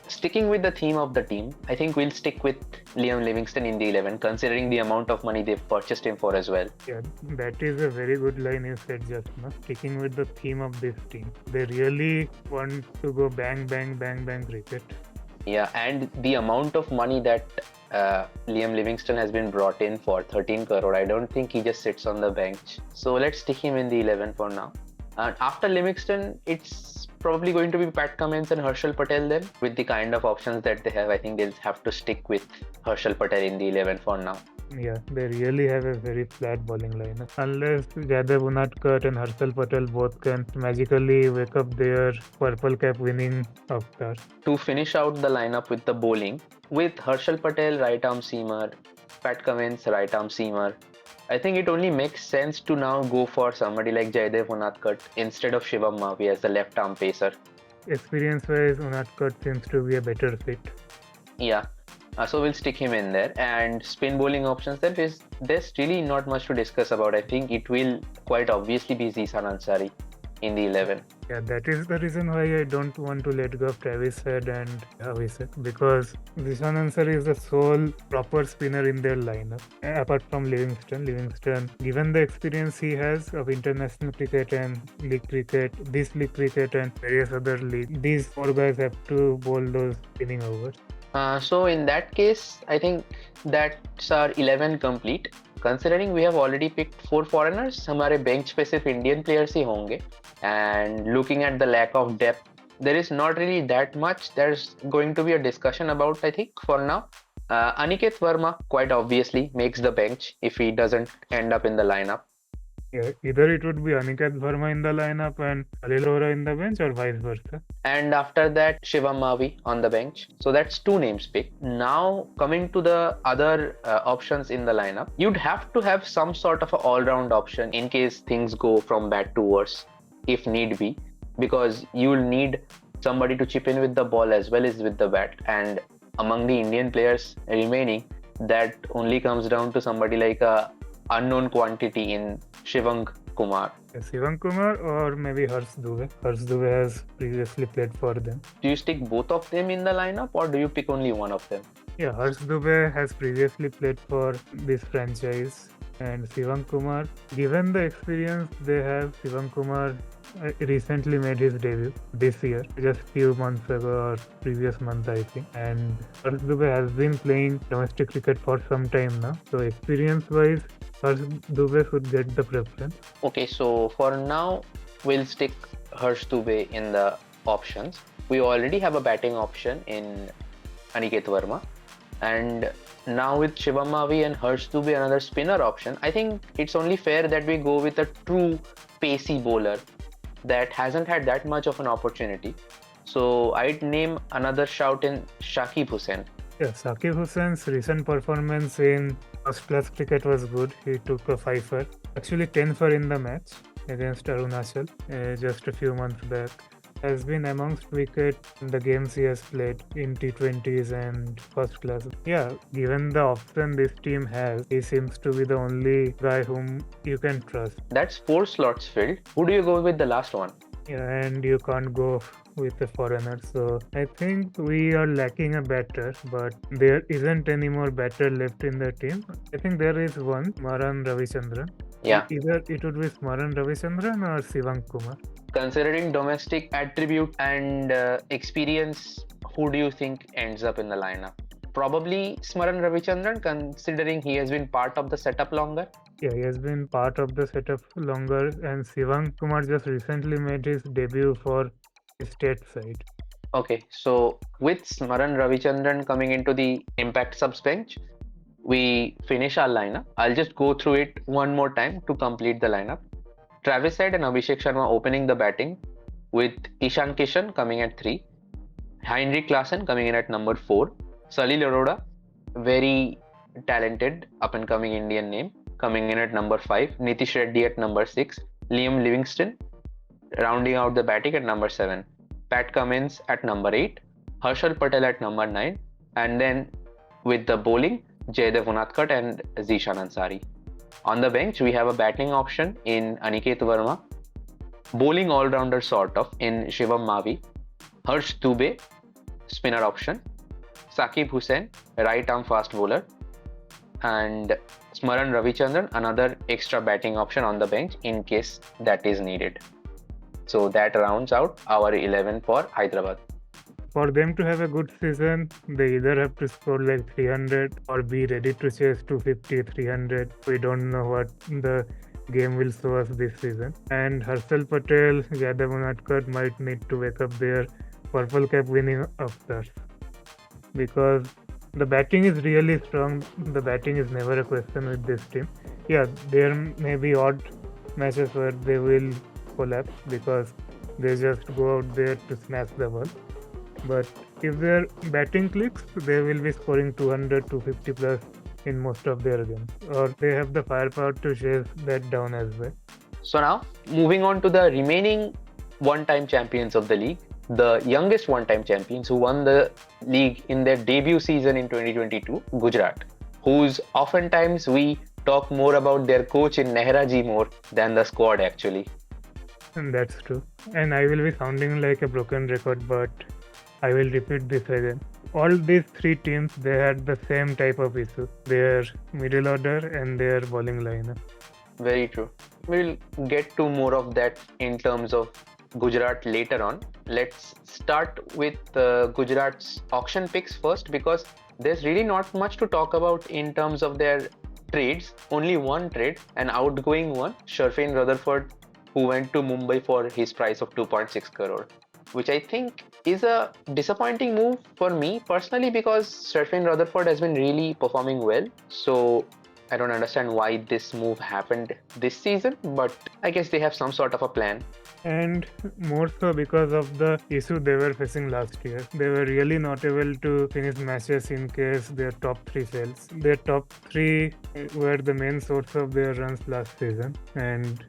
sticking with the theme of the team, I think we'll stick with Liam Livingstone in the 11, considering the amount of money they've purchased him for as well. Yeah, that is a very good line you said just now. Sticking with the theme of this team, they really want to go bang, bang, bang, bang cricket. Yeah, and the amount of money that Liam Livingstone has been brought in for 13 crore, I don't think he just sits on the bench. So let's stick him in the 11 for now. And after Livingstone, it's probably going to be Pat Cummins and Harshal Patel then. With the kind of options that they have, I think they'll have to stick with Harshal Patel in the 11 for now. Yeah, they really have a very flat bowling lineup. Unless Jadhav Unadkat and Harshal Patel both can magically wake up their purple cap winning avatar. To finish out the lineup with the bowling, with Harshal Patel right arm seamer, Pat Cummins right arm seamer, I think it only makes sense to now go for somebody like Jaydev Unadkat instead of Shivam Mavi as the left arm pacer. Experience-wise, Unadkat seems to be a better fit. Yeah, so we'll stick him in there. And spin bowling options, there's really not much to discuss about. I think it will quite obviously be Zishan Ansari in the 11. Yeah, that is the reason why I don't want to let go of Travis Head and Travis Head because Zishan Ansari is the sole proper spinner in their lineup. Apart from Livingstone, given the experience he has of international cricket and league cricket, this league cricket and various other leagues, these 4 guys have to bowl those spinning overs. So in that case, I think that's our 11 complete. Considering we have already picked 4 foreigners, हमारे bench पे सिर्फ Indian players ही होंगे. And looking at the lack of depth, there is not really that much. There's going to be a discussion about, I think, for now. Aniket Verma quite obviously makes the bench if he doesn't end up in the lineup. Yeah, either it would be Aniket Verma in the lineup and Salil Arora in the bench or vice versa. And after that, Shivam Mavi on the bench. So that's 2 names picked. Now coming to the other options in the lineup, you'd have to have some sort of an all-round option in case things go from bad to worse, if need be, because you'll need somebody to chip in with the ball as well as with the bat. And among the Indian players remaining, that only comes down to somebody like unknown quantity in Shivang Kumar. Shivam Kumar or maybe Harsh Dubey. Harsh Dubey has previously played for them. Do you stick both of them in the lineup or do you pick only one of them? Yeah, Harsh Dubey has previously played for this franchise, and Shivam Kumar, given the experience they have, Shivam Kumar recently made his debut this year, just few months ago or previous month I think. And Harsh Dubey has been playing domestic cricket for some time now, so experience-wise, Harsh Dubey should get the preference. Okay, so for now, we'll stick Harsh Dubey in the options. We already have a batting option in Aniket Verma. And now with Shivam Mavi and Harsh Dubey, another spinner option, I think it's only fair that we go with a true pacey bowler that hasn't had that much of an opportunity. So I'd name another shout in Shakib Hussain. Yeah, Shakib Hussain's recent performance in first class cricket was good. He took a 5-for, actually 10-for in the match against Arunachal just a few months back. Has been amongst wicket in the games he has played in T20s and first class. Yeah, given the option this team has, he seems to be the only guy whom you can trust. That's 4 slots filled. Who do you go with the last one? Yeah, and you can't go with a foreigner. So I think we are lacking a batter, but there isn't any more batter left in the team. I think there is one, Smaran Ravichandran. Yeah. Either it would be Smaran Ravichandran or Shivam Kumar. Considering domestic attribute and experience, who do you think ends up in the lineup? Probably Smaran Ravichandran, considering he has been part of the setup longer. Yeah, he has been part of the setup longer, and Shivam Kumar just recently made his debut for his state side. Okay, so with Smaran Ravichandran coming into the impact subs bench, we finish our lineup. I'll just go through it one more time to complete the lineup. Travis Head and Abhishek Sharma opening the batting, with Ishan Kishan coming at 3, Heinrich Klaasen coming in at number 4, Salil Arora, very talented up and coming Indian name, coming in at number 5, Nitish Reddy at number 6, Liam Livingston rounding out the batting at number 7, Pat Cummins at number 8, Harshal Patel at number 9, and then with the bowling, Jaydev Unadkat and Zishan Ansari. On the bench, we have a batting option in Aniket Verma, bowling all-rounder sort of in Shivam Mavi, Harsh Dubey, spinner option, Shakib Hussain, right-arm fast bowler, and Smaran Ravichandran, another extra batting option on the bench in case that is needed. So that rounds out our 11 for Hyderabad. For them to have a good season, they either have to score like 300 or be ready to chase 250, 300. We don't know what the game will show us this season. And Harshal Patel, Jaydev Unadkat might need to wake up their purple cap winning afters, because the batting is really strong. The batting is never a question with this team. Yeah, there may be odd matches where they will collapse because they just go out there to smash the ball. But if their batting clicks, they will be scoring 200, 250 plus in most of their games. Or they have the firepower to chase that down as well. So now, moving on to the remaining one-time champions of the league, the youngest one-time champions who won the league in their debut season in 2022, Gujarat, whose oftentimes we talk more about their coach in Nehra ji more than the squad actually. And that's true. And I will be sounding like a broken record, but I will repeat this again. All these three teams, they had the same type of issue. Their middle order and their bowling lineup. Very true. We'll get to more of that in terms of Gujarat later on. Let's start with Gujarat's auction picks first, because there's really not much to talk about in terms of their trades. Only one trade, an outgoing one, Sharfin Rutherford, who went to Mumbai for his price of 2.6 crore, which I think is a disappointing move for me personally, because Sharfin Rutherford has been really performing well. So I don't understand why this move happened this season, but I guess they have some sort of a plan. And more so because of the issue they were facing last year. They were really not able to finish matches in case their top three fails. Their top three were the main source of their runs last season, and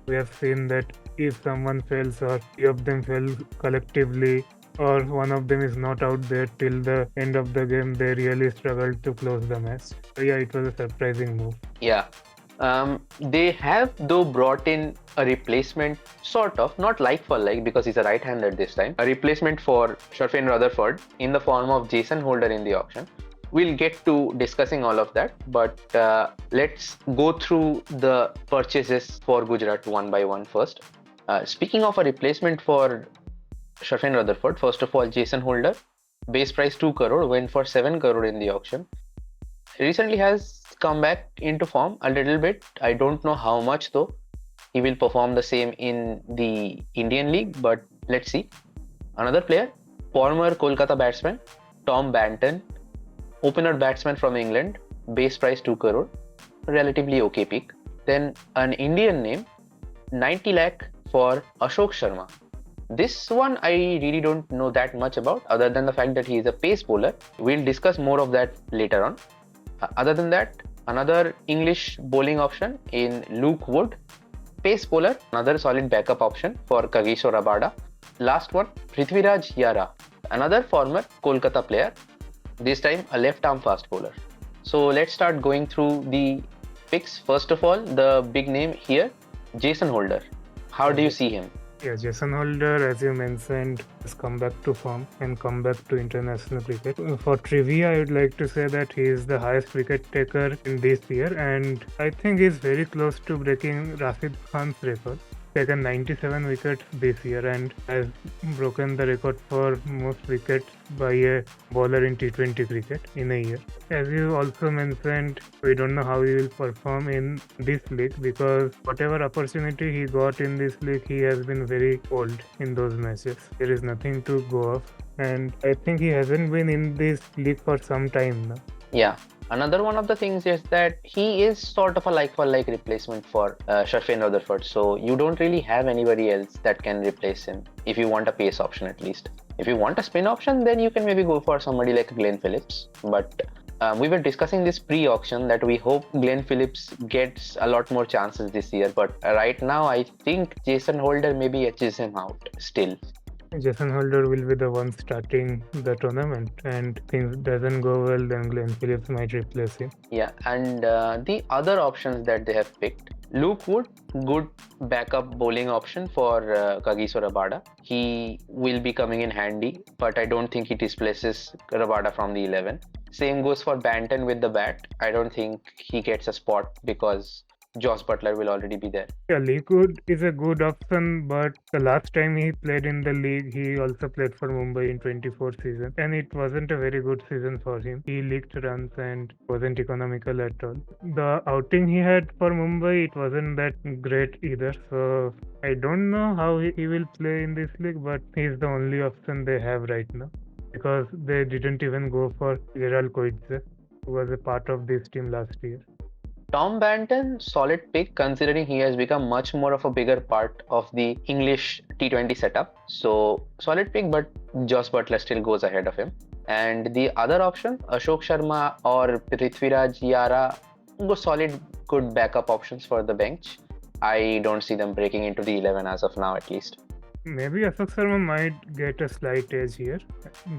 we have seen that if someone fails or few of them fail collectively, or one of them is not out there till the end of the game, they really struggled to close the match. So yeah, it was a surprising move. Yeah, They have though brought in a replacement, sort of, not like for like because he's a right-hander this time, a replacement for Sherfane Rutherford in the form of Jason Holder in the auction. We'll get to discussing all of that, but let's go through the purchases for Gujarat one by one first. Speaking of a replacement for Sherfane Rutherford, first of all, Jason Holder, base price 2 crore, went for 7 crore in the auction. Recently has come back into form a little bit. I don't know how much though. He will perform the same in the Indian League, but let's see. Another player, former Kolkata batsman Tom Banton, opener batsman from England, base price 2 crore, relatively okay pick. Then an Indian name, 90 lakh for Ashok Sharma. This one I really don't know that much about, other than the fact that he is a pace bowler. We'll discuss more of that later on. Other than that, another English bowling option in Luke Wood, pace bowler, another solid backup option for Kagiso Rabada. Last one, Prithviraj Yara, another former Kolkata player, this time a left arm fast bowler. So let's start going through the picks. First of all, the big name here, Jason Holder. How do you see him? Yeah, Jason Holder, as you mentioned, has come back to form and come back to international cricket. For trivia, I would like to say that he is the highest wicket taker in this year, and I think he's very close to breaking Rashid Khan's record. Taken 97 wickets this year and has broken the record for most wickets by a bowler in T20 cricket in a year. As you also mentioned, we don't know how he will perform in this league because whatever opportunity he got in this league, he has been very old in those matches. There is nothing to go off, and I think he hasn't been in this league for some time now. Yeah. Another one of the things is that he is sort of a like for like replacement for Sherfane Rutherford. So you don't really have anybody else that can replace him if you want a pace option at least. If you want a spin option, then you can maybe go for somebody like Glenn Phillips. But we were discussing this pre-auction that we hope Glenn Phillips gets a lot more chances this year. But right now, I think Jason Holder maybe edges him out still. Jason Holder will be the one starting the tournament, and things doesn't go well, then Glenn Phillips might replace him. Yeah, and the other options that they have picked, Luke Wood, good backup bowling option for Kagiso Rabada. He will be coming in handy, but I don't think he displaces Rabada from the 11. Same goes for Banton with the bat. I don't think he gets a spot because Josh Butler will already be there. Yeah, Likud is a good option, but the last time he played in the league, he also played for Mumbai in 24 season, and it wasn't a very good season for him. He leaked runs and wasn't economical at all. The outing he had for Mumbai, it wasn't that great either. So I don't know how he will play in this league, but he's the only option they have right now because they didn't even go for Gerald Coetzee, who was a part of this team last year. Tom Banton, solid pick considering he has become much more of a bigger part of the English T20 setup. So, solid pick, but Josh Butler still goes ahead of him. And the other option, Ashok Sharma or Prithviraj Yara, go solid, good backup options for the bench. I don't see them breaking into the 11 as of now, at least. Maybe Ashok Sharma might get a slight edge here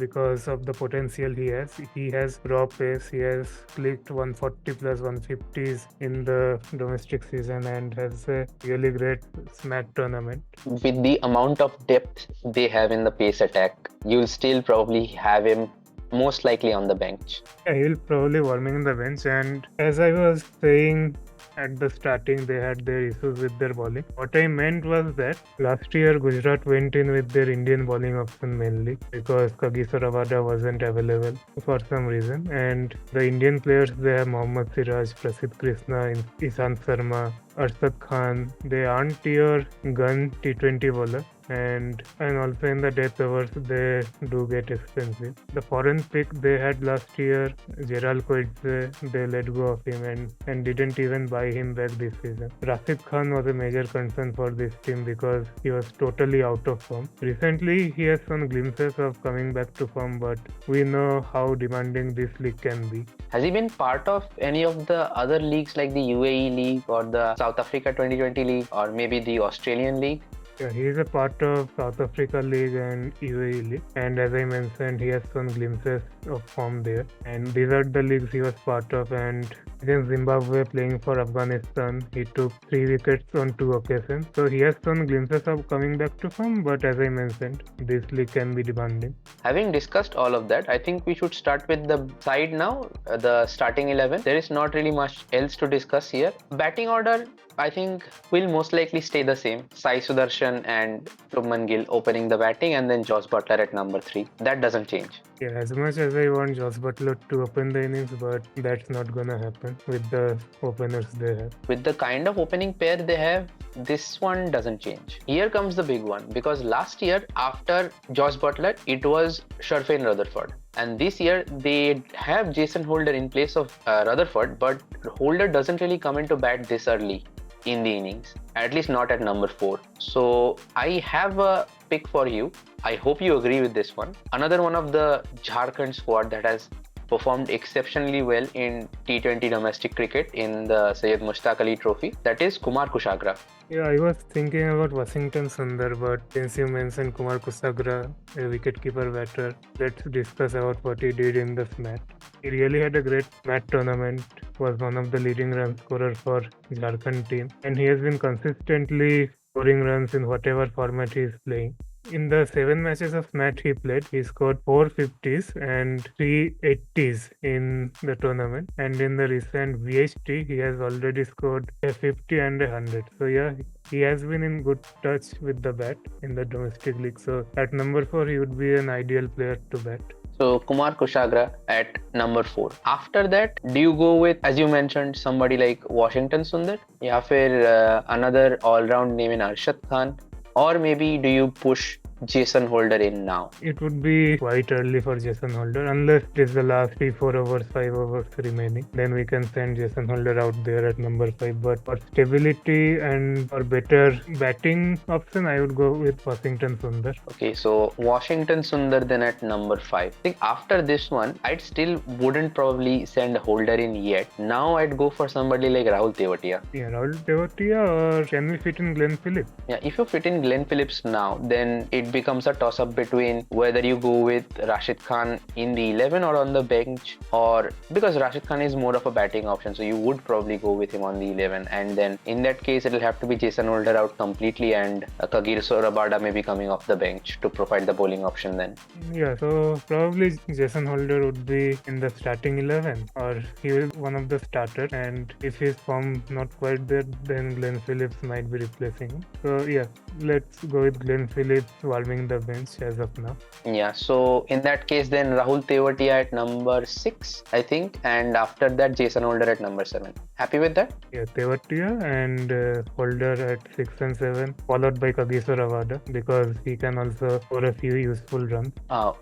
because of the potential he has. He has raw pace, he has clicked 140 plus 150s in the domestic season and has a really great SMAT tournament. With the amount of depth they have in the pace attack, you'll still probably have him most likely on the bench. Yeah, he'll probably warming in the bench, and as I was saying at the starting, they had their issues with their bowling. What I meant was that last year Gujarat went in with their Indian bowling option mainly because Kagiso Rabada wasn't available for some reason, and the Indian players they have Mohammad Siraj, Prasidh Krishna, Ishan Sharma, Arshad Khan. They aren't your gun T20 bowler. And also in the death overs they do get expensive. The foreign pick they had last year, Gerald Coetzee, they let go of him and didn't even buy him back this season. Rashid Khan was a major concern for this team because he was totally out of form. Recently he has shown glimpses of coming back to form, but we know how demanding this league can be. Has he been part of any of the other leagues like the UAE League or the South Africa 2020 League or maybe the Australian League? Yeah, he is a part of South Africa League and UAE League, and as I mentioned, he has shown glimpses of form there. And these are the leagues he was part of. And against Zimbabwe, playing for Afghanistan, he took 3 wickets on 2 occasions. So he has shown glimpses of coming back to form. But as I mentioned, this league can be demanding. Having discussed all of that, I think we should start with the side now, the starting 11. There is not really much else to discuss here. Batting order, I think, will most likely stay the same. Sai Sudarshan and Shubman Gill opening the batting, and then Josh Butler at number 3. That doesn't change. Yeah, as much as I want Josh Butler to open the innings, but that's not gonna happen with the openers they have. With the kind of opening pair they have, this one doesn't change. Here comes the big one, because last year after Josh Butler, it was Sherfane Rutherford. And this year they have Jason Holder in place of Rutherford, but Holder doesn't really come into bat this early in the innings, at least not at number 4. So I have a pick for you. I hope you agree with this one. Another one of the Jharkhand squad that has performed exceptionally well in T20 domestic cricket in the Syed Mushtaq Ali Trophy, that is Kumar Kushagra. Yeah, I was thinking about Washington Sundar, but since you mentioned Kumar Kushagra, a wicketkeeper batter, let's discuss about what he did in this match. He really had a great match tournament, was one of the leading run scorers for Jharkhand team, and he has been consistently scoring runs in whatever format he is playing. In the 7 matches of match he played, he scored 4 50s and 3 80s in the tournament. And in the recent VHT, he has already scored a 50 and a 100. So yeah, he has been in good touch with the bat in the domestic league. So at number 4, he would be an ideal player to bat. So Kumar Kushagra at number 4. After that, do you go with, as you mentioned, somebody like Washington Sundar, या फिर another all-round name in Arshad Khan, or maybe do you push Jason Holder in now? It would be quite early for Jason Holder unless it is the last 3, 4 overs, 5 overs remaining. Then we can send Jason Holder out there at number 5. But for stability and for better batting option, I would go with Washington Sundar. Okay, so Washington Sundar then at number 5. I think after this one, I'd still wouldn't probably send Holder in yet. Now I'd go for somebody like Rahul Tewatia. Yeah, Rahul Tewatia, or can we fit in Glenn Phillips? Yeah, if you fit in Glenn Phillips now, then it becomes a toss-up between whether you go with Rashid Khan in the 11 or on the bench, or because Rashid Khan is more of a batting option, so you would probably go with him on the 11, and then in that case it'll have to be Jason Holder out completely and Kagir Rabada may be coming off the bench to provide the bowling option then. Yeah, so probably Jason Holder would be in the starting 11, or he will be one of the starters, and if his form not quite there, then Glenn Phillips might be replacing him. So yeah, let's go with Glenn Phillips warming the bench as of now. Yeah, so in that case then Rahul Tewatia at number 6, I think, and after that Jason Holder at number 7. Happy with that? Yeah, Tewatia and Holder at 6 and 7, followed by Kagiso Rabada, because he can also score a few useful runs.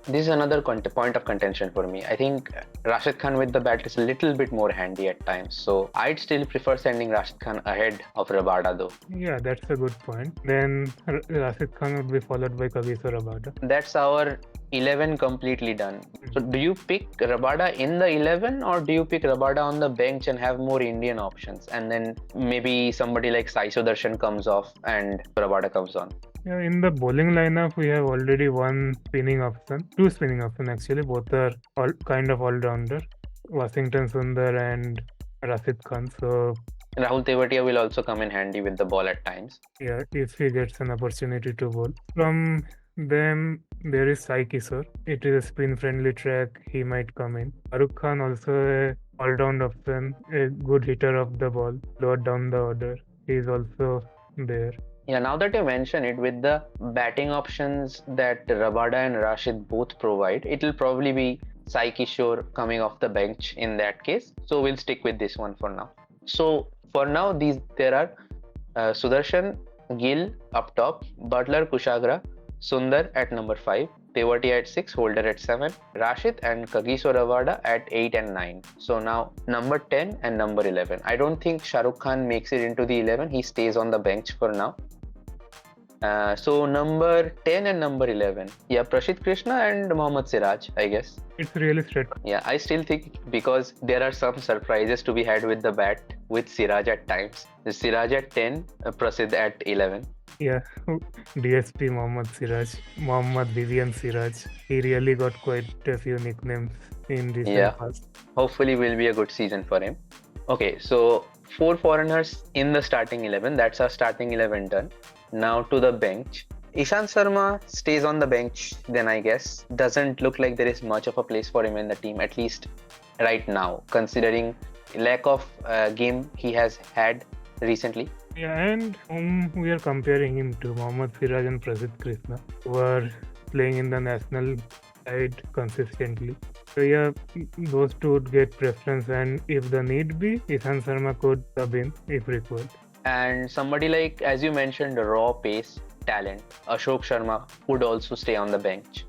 This is another point of contention for me. I think Rashid Khan with the bat is a little bit more handy at times, so I'd still prefer sending Rashid Khan ahead of Rabada though. Yeah, that's a good point. Then Rashid Khan would be followed by Kagiso Rabada. That's our 11 completely done. So do you pick Rabada in the 11, or do you pick Rabada on the bench and have more Indian options, and then maybe somebody like Sai Sudarshan comes off and Rabada comes on? Yeah, in the bowling lineup, we have already one spinning option, 2 spinning options actually. Both are kind of all-rounder, Washington Sundar and Rashid Khan. So Rahul Tewatia will also come in handy with the ball at times. yeah, if he gets an opportunity to bowl. From them, there is Sai Kishore. It is a spin-friendly track. He might come in. Farooq Khan also a all-round option, a good hitter of the ball, lower down the order. He is also there. Yeah, now that you mention it, with the batting options that Rabada and Rashid both provide, it'll probably be Sai Kishore coming off the bench in that case. So we'll stick with this one for now. So for now, there are Sudarshan, Gill up top, Butler, Kushagra, Sundar at number 5, Tewatia at 6, Holder at 7, Rashid and Kagiso Rabada at 8 and 9. So now number 10 and number 11. I don't think Shahrukh Khan makes it into the 11. He stays on the bench for now. So number 10 and number 11. Yeah, Prashid Krishna and Mohammad Siraj, I guess. It's really straight. Yeah, I still think because there are some surprises to be had with the bat with Siraj at times. Siraj at 10, Prasid at 11. Yeah, DSP Mohammad Siraj, Mohammad Vivian Siraj. He really got quite a few nicknames in Yeah, recent past. hopefully will be a good season for him. Okay, so four foreigners in the starting 11. That's our starting 11 done. Now to the bench. Ishant Sharma stays on the bench, then I guess. Doesn't look like there is much of a place for him in the team, at least right now, considering lack of game he has had recently. Yeah, and whom we are comparing him to, Mohammad Siraj and Prasidh Krishna, who are playing in the national side consistently. So yeah, those two would get preference, and if the need be, Ishan Sharma could sub in if required. And somebody like, as you mentioned, raw pace, talent, Ashok Sharma would also stay on the bench.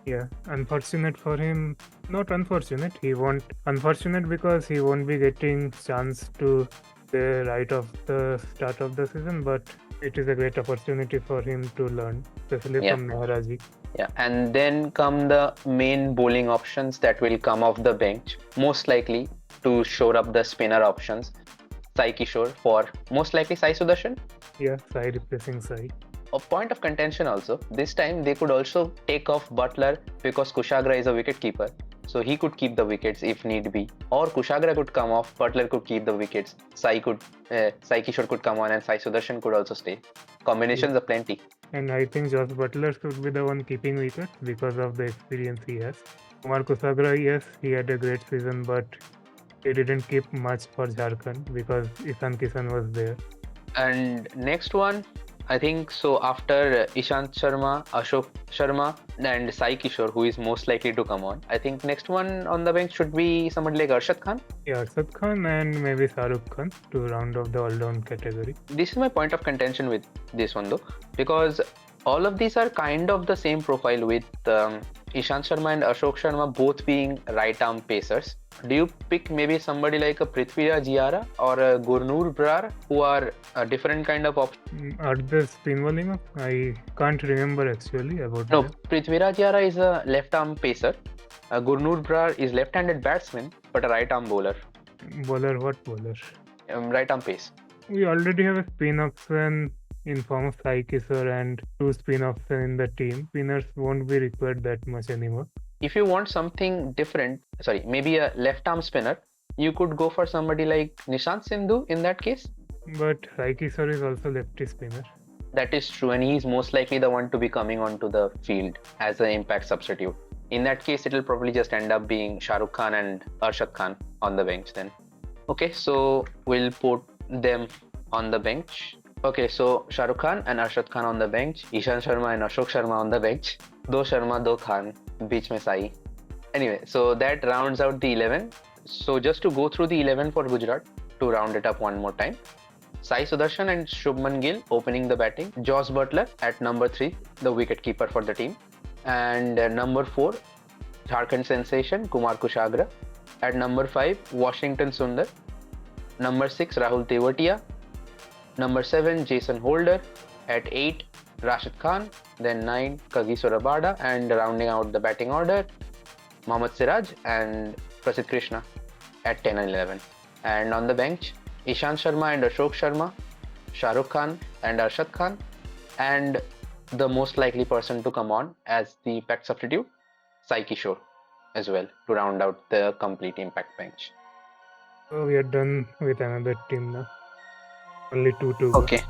Yeah, unfortunate for him. Not unfortunate. He won't. Unfortunate because he won't be getting chance to play right of the start of the season. But it is a great opportunity for him to learn, especially Yeah. from Mehraji. Yeah, and then come the main bowling options that will come off the bench, most likely to shore up the spinner options. Sai Kishore for most likely Sai Sudarshan. Yeah, side replacing side. A point of contention also. This time they could also take off Butler because Kushagra is a wicket keeper. So he could keep the wickets if need be. Or Kushagra could come off, Butler could keep the wickets. Sai Kishore could come on and Sai Sudarshan could also stay. Yeah. Combinations are plenty. And I think Josh Butler should be the one keeping wickets because of the experience he has. Kumar Kusagra, yes, he had a great season, but he didn't keep much for Jharkhand because Ishan Kishan was there. And next one, I think so after Ishant Sharma, Ashok Sharma, and Sai Kishore, who is most likely to come on. I think next one on the bench should be somebody like Arshad Khan. Yeah, Arshad Khan and maybe Shahrukh Khan to round off the all-round category. This is my point of contention with this one though, because all of these are kind of the same profile with Ishant Sharma and Ashok Sharma both being right arm pacers. Do you pick maybe somebody like a Prithviraj Jiara or a Gurnur Brar who are a different kind of option? Are they spin bowling up? I can't remember actually about No, them. Prithviraj Jiara is a left arm pacer. Gurnur Brar is left handed batsman but a right arm bowler. Bowler, what bowler? Right arm pace. We already have a spin option in form of Sai Kishore and two spin option in the team. Spinners won't be required that much anymore. If you want something different, sorry, maybe a left arm spinner, you could go for somebody like Nishant Sindhu in that case. But Sai Kishore is also lefty spinner. That is true, and he's most likely the one to be coming onto the field as an impact substitute. In that case, it'll probably just end up being Shah Rukh Khan and Arshad Khan on the bench then. Okay, so we'll put them on the bench. Okay, so Shah Rukh Khan and Arshad Khan on the bench, Ishan Sharma and Ashok Sharma on the bench, do Sharma, do Khan, beech mein Sai. Anyway, so that rounds out the 11. So just to go through the 11 for Gujarat, to round it up one more time. Sai Sudarshan and Shubman Gill opening the batting. Josh Butler at number 3, the wicketkeeper for the team. And number 4, Jharkhand sensation Kumar Kushagra. At number 5, Washington Sundar. Number 6, Rahul Tewatia. Number 7, Jason Holder. At 8, Rashid Khan. Then 9, Kagiso Rabada. And rounding out the batting order, Mohammad Siraj and Prasidh Krishna at 10 and 11. And on the bench, Ishant Sharma and Ashok Sharma, Shah Rukh Khan and Arshad Khan, and the most likely person to come on as the impact substitute, Sai Kishore as well, to round out the complete impact bench. So we are done with another team now. Only two to go. Okay.